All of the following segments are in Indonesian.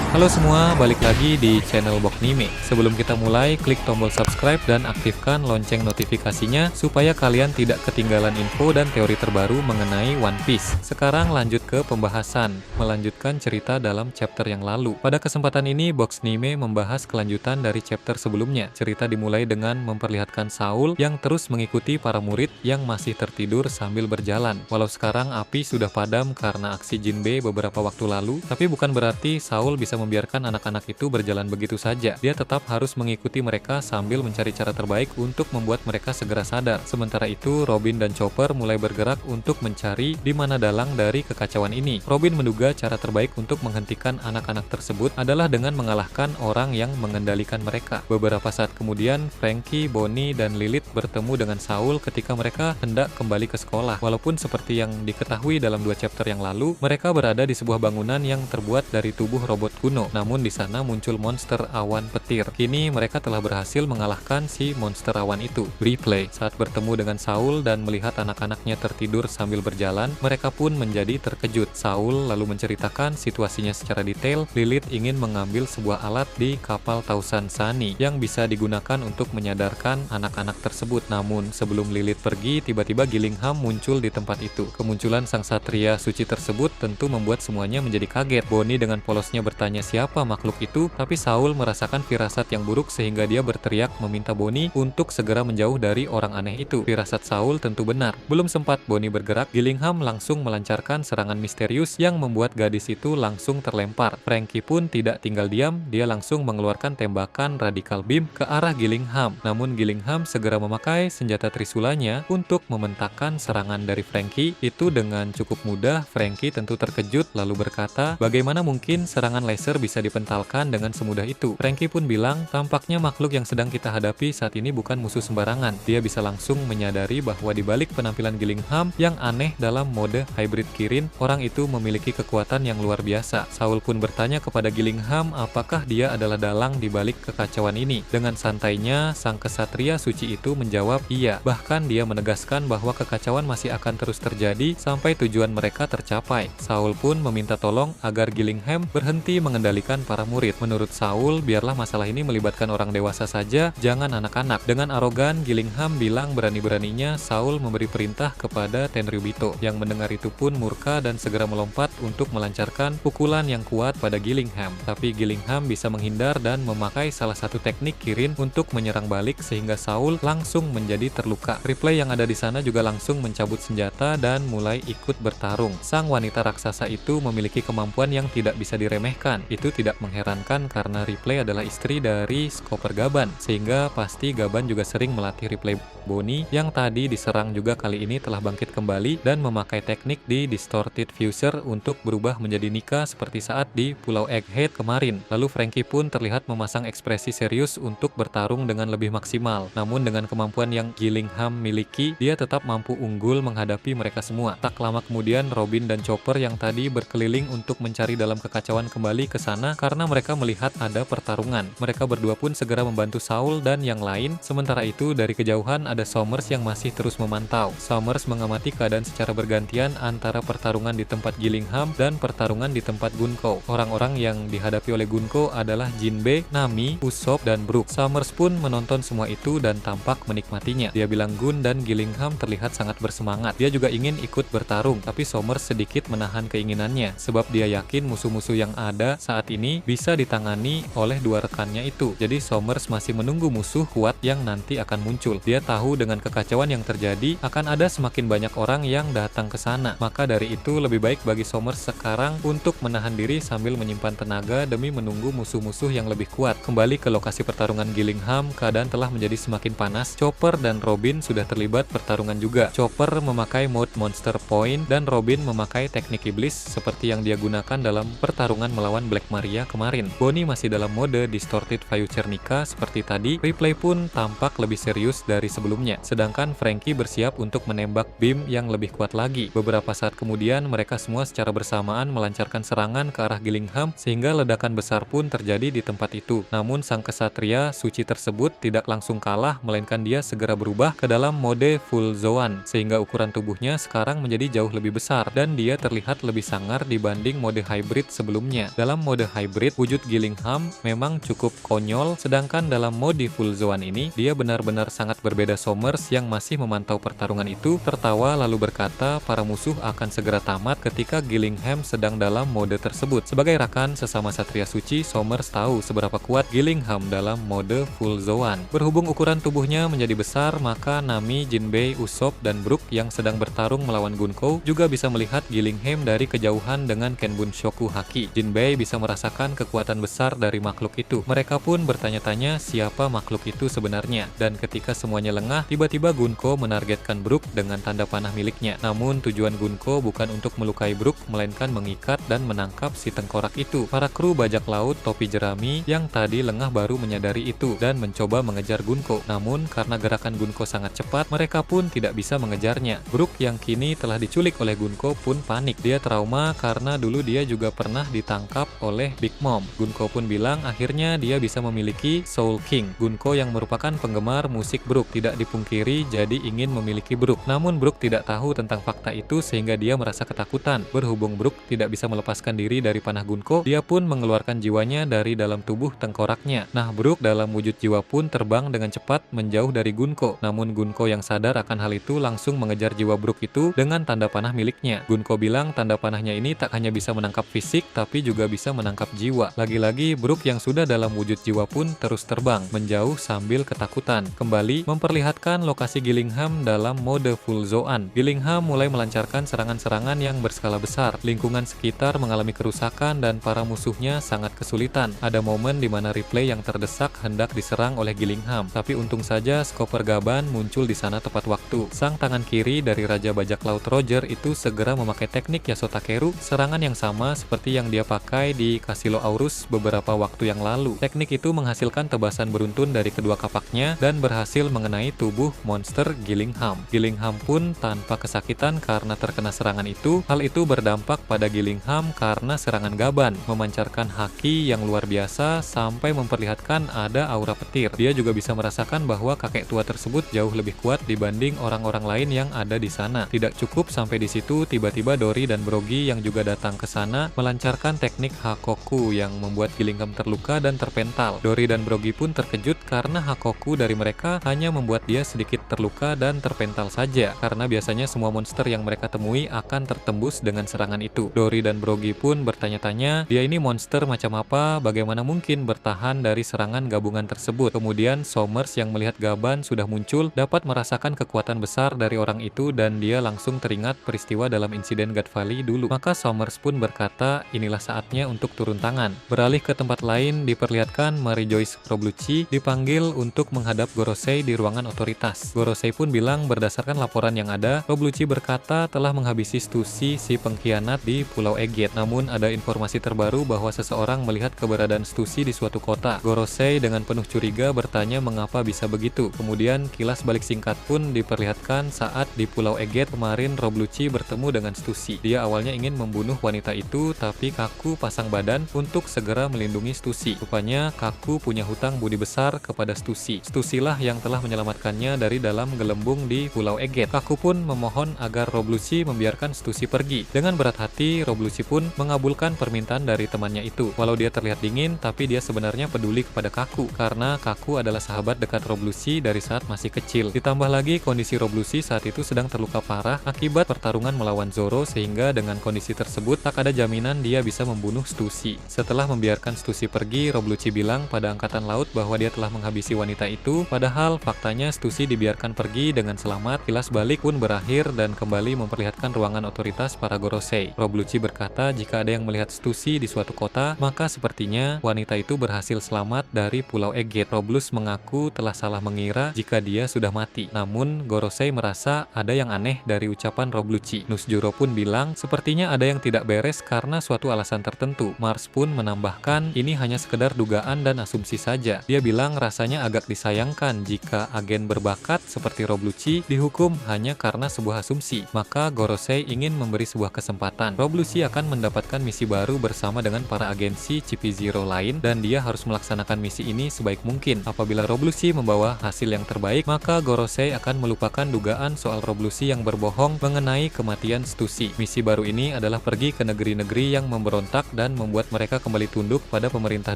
Halo semua, balik lagi di channel Boknime. Sebelum kita mulai, klik tombol subscribe dan aktifkan lonceng notifikasinya supaya kalian tidak ketinggalan info dan teori terbaru mengenai One Piece. Sekarang lanjut ke pembahasan, melanjutkan cerita dalam chapter yang lalu. Pada kesempatan ini, Boknime membahas kelanjutan dari chapter sebelumnya. Cerita dimulai dengan memperlihatkan Saul yang terus mengikuti para murid yang masih tertidur sambil berjalan. Walau sekarang api sudah padam karena aksi Jinbe beberapa waktu lalu, tapi bukan berarti Saul bisa membiarkan anak-anak itu berjalan begitu saja. Dia tetap harus mengikuti mereka sambil mencari cara terbaik untuk membuat mereka segera sadar. Sementara itu, Robin dan Chopper mulai bergerak untuk mencari di mana dalang dari kekacauan ini. Robin menduga cara terbaik untuk menghentikan anak-anak tersebut adalah dengan mengalahkan orang yang mengendalikan mereka. Beberapa saat kemudian, Franky, Bonnie, dan Lilith bertemu dengan Saul ketika mereka hendak kembali ke sekolah. Walaupun seperti yang diketahui dalam 2 chapter yang lalu, mereka berada di sebuah bangunan yang terbuat dari tubuh robot kuno. Namun di sana muncul monster awan petir. Kini mereka telah berhasil mengalahkan si monster awan itu. Replay. Saat bertemu dengan Saul dan melihat anak-anaknya tertidur sambil berjalan, mereka pun menjadi terkejut. Saul lalu menceritakan situasinya secara detail. Lilith ingin mengambil sebuah alat di kapal Tausan Sunny yang bisa digunakan untuk menyadarkan anak-anak tersebut. Namun sebelum Lilith pergi, tiba-tiba Gillingham muncul di tempat itu. Kemunculan sang satria suci tersebut tentu membuat semuanya menjadi kaget. Bonnie dengan polosnya bertanya siapa makhluk itu, tapi Saul merasakan firasat yang buruk sehingga dia berteriak meminta Bonnie untuk segera menjauh dari orang aneh itu. Firasat Saul tentu benar. Belum sempat Bonnie bergerak, Gillingham langsung melancarkan serangan misterius yang membuat gadis itu langsung terlempar. Franky pun tidak tinggal diam, dia langsung mengeluarkan tembakan radical beam ke arah Gillingham. Namun Gillingham segera memakai senjata trisulanya untuk mementakkan serangan dari Franky. Itu dengan cukup mudah. Franky tentu terkejut lalu berkata, bagaimana mungkin serangan laser bisa dipentalkan dengan semudah itu? Franky pun bilang, tampaknya makhluk yang sedang kita hadapi saat ini bukan musuh sembarangan. Dia bisa langsung menyadari bahwa di balik penampilan Gillingham yang aneh dalam mode hybrid Kirin, orang itu memiliki kekuatan yang luar biasa. Saul pun bertanya kepada Gillingham apakah dia adalah dalang di balik kekacauan ini. Dengan santainya, sang kesatria suci itu menjawab iya. Bahkan dia menegaskan bahwa kekacauan masih akan terus terjadi sampai tujuan mereka tercapai. Saul pun meminta tolong agar Gillingham berhenti mengendalikan para murid. Menurut Saul, biarlah masalah ini melibatkan orang dewasa saja, jangan anak-anak. Dengan arogan, Gillingham bilang berani-beraninya Saul memberi perintah kepada Tenryubito. Yang mendengar itu pun murka dan segera melompat untuk melancarkan pukulan yang kuat pada Gillingham. Tapi Gillingham bisa menghindar dan memakai salah satu teknik Kirin untuk menyerang balik sehingga Saul langsung menjadi terluka. Replay yang ada di sana juga langsung mencabut senjata dan mulai ikut bertarung. Sang wanita raksasa itu memiliki kemampuan yang tidak bisa diremehkan. Itu tidak mengherankan karena Replay adalah istri dari Skopper Gaban, sehingga pasti Gaban juga sering melatih Replay. Bonnie yang tadi diserang juga kali ini telah bangkit kembali dan memakai teknik di Distorted Future untuk berubah menjadi Nika seperti saat di Pulau Egghead kemarin. Lalu Franky pun terlihat memasang ekspresi serius untuk bertarung dengan lebih maksimal. Namun dengan kemampuan yang Gillingham miliki, dia tetap mampu unggul menghadapi mereka semua. Tak lama kemudian Robin dan Chopper yang tadi berkeliling untuk mencari dalam kekacauan kembali ke sana karena mereka melihat ada pertarungan. Mereka berdua pun segera membantu Saul dan yang lain. Sementara itu dari kejauhan ada Somers yang masih terus memantau. Somers mengamati keadaan secara bergantian antara pertarungan di tempat Gillingham dan pertarungan di tempat Gunko. Orang-orang yang dihadapi oleh Gunko adalah Jinbe, Nami, Usopp, dan Brook. Somers pun menonton semua itu dan tampak menikmatinya. Dia bilang Gun dan Gillingham terlihat sangat bersemangat. Dia juga ingin ikut bertarung, tapi Somers sedikit menahan keinginannya sebab dia yakin musuh-musuh yang ada saat ini bisa ditangani oleh dua rekannya itu. Jadi Somers masih menunggu musuh kuat yang nanti akan muncul. Dia tahu dengan kekacauan yang terjadi akan ada semakin banyak orang yang datang ke sana. Maka dari itu lebih baik bagi Somers sekarang untuk menahan diri sambil menyimpan tenaga demi menunggu musuh-musuh yang lebih kuat. Kembali ke lokasi pertarungan Gillingham, keadaan telah menjadi semakin panas. Chopper dan Robin sudah terlibat pertarungan juga. Chopper memakai mode Monster Point dan Robin memakai teknik iblis seperti yang dia gunakan dalam pertarungan melawan Black Maria kemarin. Bonnie masih dalam mode Distorted Future Nika seperti tadi. Replay pun tampak lebih serius dari sebelumnya. Sedangkan Franky bersiap untuk menembak beam yang lebih kuat lagi. Beberapa saat kemudian mereka semua secara bersamaan melancarkan serangan ke arah Gillingham sehingga ledakan besar pun terjadi di tempat itu. Namun sang kesatria suci tersebut tidak langsung kalah, melainkan dia segera berubah ke dalam mode Full Zoan sehingga ukuran tubuhnya sekarang menjadi jauh lebih besar dan dia terlihat lebih sangar dibanding mode hybrid sebelumnya. Dalam Dalam mode hybrid, wujud Gillingham memang cukup konyol, sedangkan dalam mode full zone ini, dia benar-benar sangat berbeda. Somers yang masih memantau pertarungan itu tertawa lalu berkata para musuh akan segera tamat ketika Gillingham sedang dalam mode tersebut. Sebagai rakan sesama Satria Suci, Somers tahu seberapa kuat Gillingham dalam mode full zone. Berhubung ukuran tubuhnya menjadi besar, maka Nami, Jinbei, Usopp, dan Brook yang sedang bertarung melawan Gunko juga bisa melihat Gillingham dari kejauhan dengan Kenbun Shoku Haki. Jinbei bisa merasakan kekuatan besar dari makhluk itu. Mereka pun bertanya-tanya siapa makhluk itu sebenarnya. Dan ketika semuanya lengah, tiba-tiba Gunko menargetkan Brook dengan tanda panah miliknya. Namun tujuan Gunko bukan untuk melukai Brook, melainkan mengikat dan menangkap si tengkorak itu. Para kru bajak laut topi jerami yang tadi lengah baru menyadari itu dan mencoba mengejar Gunko. Namun karena gerakan Gunko sangat cepat, mereka pun tidak bisa mengejarnya. Brook yang kini telah diculik oleh Gunko pun panik. Dia trauma karena dulu dia juga pernah ditangkap oleh Big Mom. Gunko pun bilang akhirnya dia bisa memiliki Soul King. Gunko yang merupakan penggemar musik Brook tidak dipungkiri jadi ingin memiliki Brook. Namun Brook tidak tahu tentang fakta itu sehingga dia merasa ketakutan. Berhubung Brook tidak bisa melepaskan diri dari panah Gunko, dia pun mengeluarkan jiwanya dari dalam tubuh tengkoraknya. Nah, Brook dalam wujud jiwa pun terbang dengan cepat menjauh dari Gunko. Namun Gunko yang sadar akan hal itu langsung mengejar jiwa Brook itu dengan tanda panah miliknya. Gunko bilang tanda panahnya ini tak hanya bisa menangkap fisik tapi juga bisa menangkap jiwa. Lagi-lagi Brook yang sudah dalam wujud jiwa pun terus terbang menjauh sambil ketakutan. Kembali memperlihatkan lokasi Gillingham dalam mode full zone. Gillingham mulai melancarkan serangan-serangan yang berskala besar. Lingkungan sekitar mengalami kerusakan dan para musuhnya sangat kesulitan. Ada momen di mana Ripley yang terdesak hendak diserang oleh Gillingham, tapi untung saja Skopper Gaban muncul di sana tepat waktu. Sang tangan kiri dari Raja Bajak Laut Roger itu segera memakai teknik Yasota-Keru, serangan yang sama seperti yang dia pakai di Kasilo Aurus beberapa waktu yang lalu. Teknik itu menghasilkan tebasan beruntun dari kedua kapaknya dan berhasil mengenai tubuh monster Gillingham. Gillingham pun tanpa kesakitan karena terkena serangan itu. Hal itu berdampak pada Gillingham karena serangan Gaban memancarkan haki yang luar biasa sampai memperlihatkan ada aura petir. Dia juga bisa merasakan bahwa kakek tua tersebut jauh lebih kuat dibanding orang-orang lain yang ada di sana. Tidak cukup sampai di situ, tiba-tiba Dory dan Brogy yang juga datang ke sana melancarkan teknik Hakoku yang membuat Gillingham terluka dan terpental. Dory dan Brogy pun terkejut karena Hakoku dari mereka hanya membuat dia sedikit terluka dan terpental saja, karena biasanya semua monster yang mereka temui akan tertembus dengan serangan itu. Dory dan Brogy pun bertanya-tanya, dia ini monster macam apa, bagaimana mungkin bertahan dari serangan gabungan tersebut. Kemudian Somers yang melihat Gaban sudah muncul dapat merasakan kekuatan besar dari orang itu dan dia langsung teringat peristiwa dalam insiden God Valley dulu. Maka Somers pun berkata, inilah saatnya untuk turun tangan. Beralih ke tempat lain, diperlihatkan Mary Joyce Roblucci dipanggil untuk menghadap Gorosei di ruangan otoritas. Gorosei pun bilang berdasarkan laporan yang ada, Roblucci berkata telah menghabisi Stussy si pengkhianat di Pulau Eget. Namun ada informasi terbaru bahwa seseorang melihat keberadaan Stussy di suatu kota. Gorosei dengan penuh curiga bertanya mengapa bisa begitu. Kemudian kilas balik singkat pun diperlihatkan saat di Pulau Eget kemarin Roblucci bertemu dengan Stussy. Dia awalnya ingin membunuh wanita itu, tapi Kaku pasang badan untuk segera melindungi Stussy. Rupanya Kaku punya hutang budi besar kepada Stussy. Stussy lah yang telah menyelamatkannya dari dalam gelembung di Pulau Eget. Kaku pun memohon agar Roblucci membiarkan Stussy pergi. Dengan berat hati, Roblucci pun mengabulkan permintaan dari temannya itu. Walau dia terlihat dingin, tapi dia sebenarnya peduli kepada Kaku, karena Kaku adalah sahabat dekat Roblucci dari saat masih kecil. Ditambah lagi kondisi Roblucci saat itu sedang terluka parah akibat pertarungan melawan Zoro, sehingga dengan kondisi tersebut tak ada jaminan dia bisa membunuh Stussy. Setelah membiarkan Stussy pergi, Roblucci bilang pada angkatan laut bahwa dia telah menghabisi wanita itu, padahal faktanya Stussy dibiarkan pergi dengan selamat. Kilas balik pun berakhir dan kembali memperlihatkan ruangan otoritas para Gorosei. Roblucci berkata jika ada yang melihat Stussy di suatu kota, maka sepertinya wanita itu berhasil selamat dari Pulau Eget. Roblus mengaku telah salah mengira jika dia sudah mati. Namun Gorosei merasa ada yang aneh dari ucapan Roblucci. Nusjuro pun bilang sepertinya ada yang tidak beres karena suatu alasan tertentu. Mars pun menambahkan ini hanya sekedar dugaan dan asumsi saja. Dia bilang rasanya agak disayangkan jika agen berbakat seperti Roblucci dihukum hanya karena sebuah asumsi. Maka Gorosei ingin memberi sebuah kesempatan. Roblucci akan mendapatkan misi baru bersama dengan para agensi CP0 lain dan dia harus melaksanakan misi ini sebaik mungkin. Apabila Roblucci membawa hasil yang terbaik, maka Gorosei akan melupakan dugaan soal Roblucci yang berbohong mengenai kematian Stussy. Misi baru ini adalah pergi ke negeri-negeri yang memberontak dan dan membuat mereka kembali tunduk pada pemerintah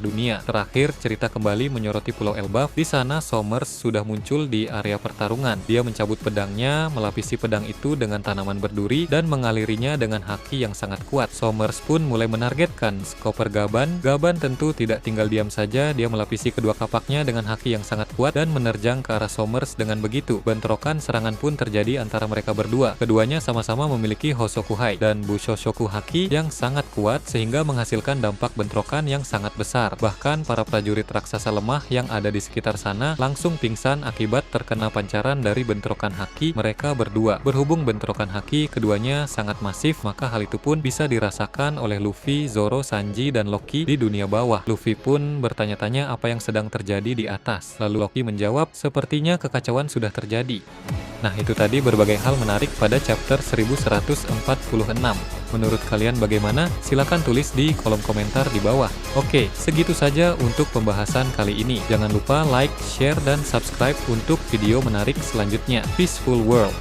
dunia. Terakhir, cerita kembali menyoroti Pulau Elbaf. Di sana Somers sudah muncul di area pertarungan. Dia mencabut pedangnya, melapisi pedang itu dengan tanaman berduri dan mengalirinya dengan haki yang sangat kuat. Somers pun mulai menargetkan Skopper Gaban. Gaban tentu tidak tinggal diam saja, dia melapisi kedua kapaknya dengan haki yang sangat kuat dan menerjang ke arah Somers. Dengan begitu, bentrokan serangan pun terjadi antara mereka berdua. Keduanya sama-sama memiliki Hosokuhai dan Bushoshoku Haki yang sangat kuat sehingga menghasilkan dampak bentrokan yang sangat besar. Bahkan para prajurit raksasa lemah yang ada di sekitar sana langsung pingsan akibat terkena pancaran dari bentrokan haki mereka berdua. Berhubung bentrokan haki keduanya sangat masif, maka hal itu pun bisa dirasakan oleh Luffy, Zoro, Sanji, dan Loki di dunia bawah. Luffy pun bertanya-tanya apa yang sedang terjadi di atas. Lalu Loki menjawab, sepertinya kekacauan sudah terjadi. Nah, itu tadi berbagai hal menarik pada chapter 1146. Menurut kalian bagaimana? Silahkan tulis di kolom komentar di bawah. Oke, segitu saja untuk pembahasan kali ini. Jangan lupa like, share, dan subscribe untuk video menarik selanjutnya. Peaceful World.